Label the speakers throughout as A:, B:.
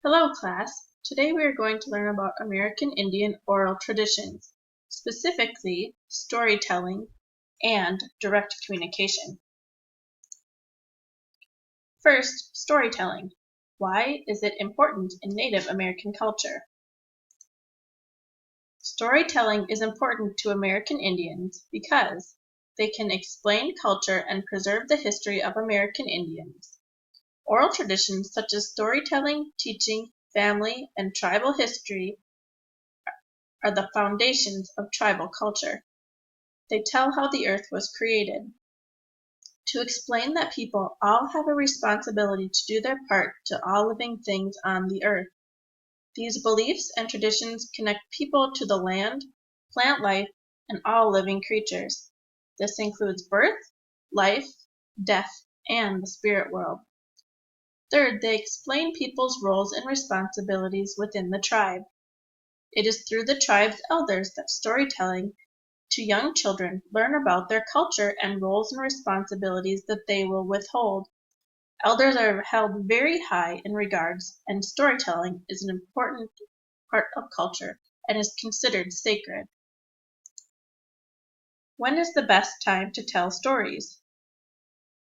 A: Hello class, today we are going to learn about American Indian oral traditions, specifically storytelling and direct communication. First, storytelling. Why is it important in Native American culture? Storytelling is important to American Indians because they can explain culture and preserve the history of American Indians. Oral traditions such as storytelling, teaching, family, and tribal history are the foundations of tribal culture. They tell how the earth was created. To explain that people all have a responsibility to do their part to all living things on the earth. These beliefs and traditions connect people to the land, plant life, and all living creatures. This includes birth, life, death, and the spirit world. Third, they explain people's roles and responsibilities within the tribe. It is through the tribe's elders that storytelling to young children learn about their culture and roles and responsibilities that they will withhold. Elders are held very high in regards, and storytelling is an important part of culture and is considered sacred. When is the best time to tell stories?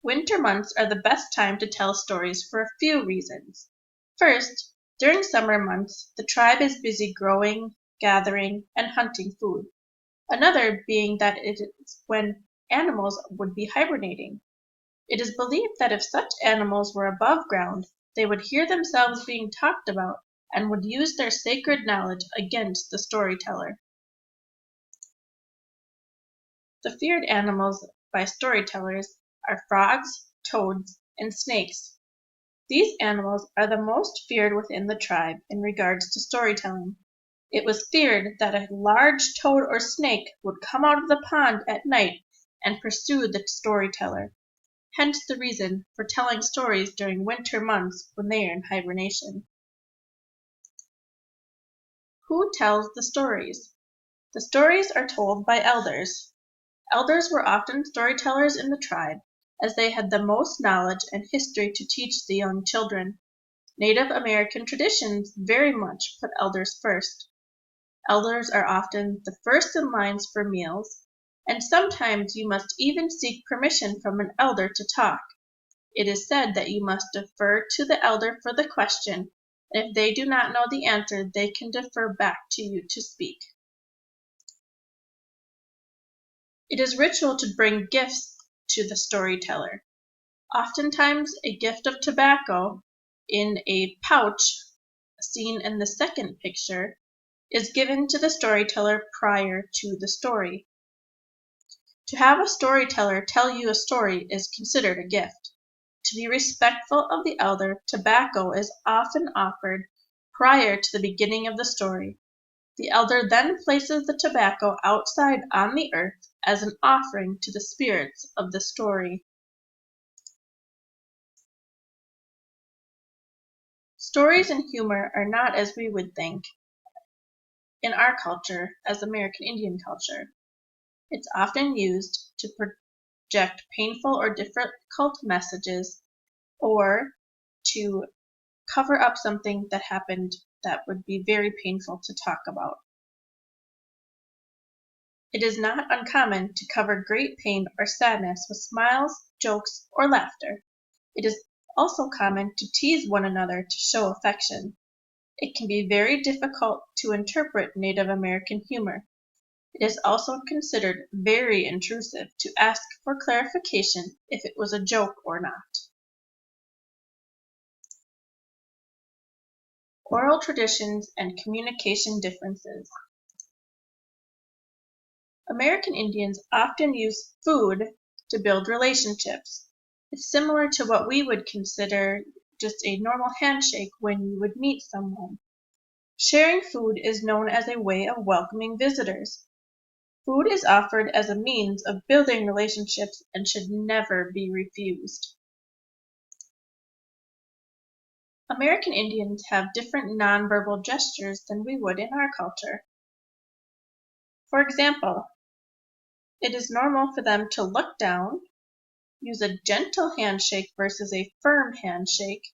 A: Winter months are the best time to tell stories for a few reasons. First, during summer months, the tribe is busy growing, gathering, and hunting food. Another being that it is when animals would be hibernating. It is believed that if such animals were above ground, they would hear themselves being talked about and would use their sacred knowledge against the storyteller. The feared animals by storytellers are frogs, toads, and snakes. These animals are the most feared within the tribe in regards to storytelling. It was feared that a large toad or snake would come out of the pond at night and pursue the storyteller. Hence the reason for telling stories during winter months when they are in hibernation. Who tells the stories? The stories are told by elders. Elders were often storytellers in the tribe, as they had the most knowledge and history to teach the young children. Native American traditions very much put elders first. Elders are often the first in lines for meals, and sometimes you must even seek permission from an elder to talk. It is said that you must defer to the elder for the question, and if they do not know the answer, they can defer back to you to speak. It is ritual to bring gifts to the storyteller. Oftentimes, a gift of tobacco in a pouch, seen in the second picture, is given to the storyteller prior to the story. To have a storyteller tell you a story is considered a gift. To be respectful of the elder, tobacco is often offered prior to the beginning of the story. The elder then places the tobacco outside on the earth as an offering to the spirits of the story. Stories and humor are not as we would think in our culture as American Indian culture. It's often used to project painful or difficult messages or to cover up something that happened that would be very painful to talk about. It is not uncommon to cover great pain or sadness with smiles, jokes, or laughter. It is also common to tease one another to show affection. It can be very difficult to interpret Native American humor. It is also considered very intrusive to ask for clarification if it was a joke or not. Oral traditions and communication differences. American Indians often use food to build relationships. It's similar to what we would consider just a normal handshake when you would meet someone. Sharing food is known as a way of welcoming visitors. Food is offered as a means of building relationships and should never be refused. American Indians have different nonverbal gestures than we would in our culture. For example, it is normal for them to look down, use a gentle handshake versus a firm handshake,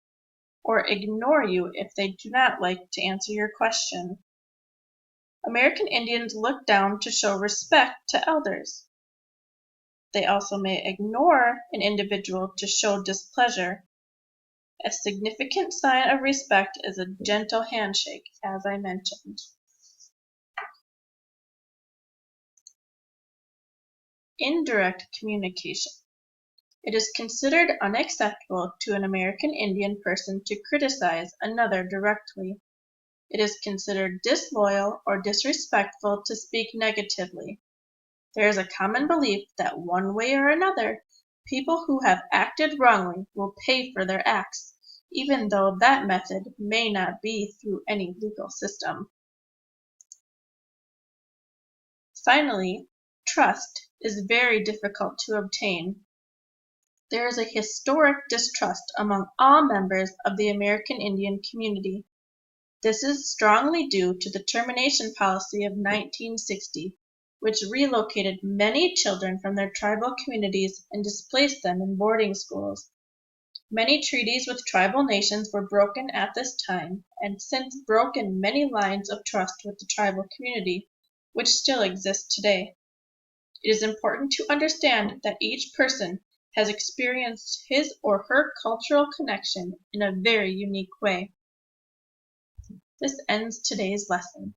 A: or ignore you if they do not like to answer your question. American Indians look down to show respect to elders. They also may ignore an individual to show displeasure. A significant sign of respect is a gentle handshake, as I mentioned. Indirect communication. It is considered unacceptable to an American Indian person to criticize another directly. It is considered disloyal or disrespectful to speak negatively. There is a common belief that one way or another, people who have acted wrongly will pay for their acts, even though that method may not be through any legal system. Finally, trust is very difficult to obtain. There is a historic distrust among all members of the American Indian community. This is strongly due to the termination policy of 1960, which relocated many children from their tribal communities and displaced them in boarding schools. Many treaties with tribal nations were broken at this time, and since broken many lines of trust with the tribal community, which still exist today. It is important to understand that each person has experienced his or her cultural connection in a very unique way. This ends today's lesson.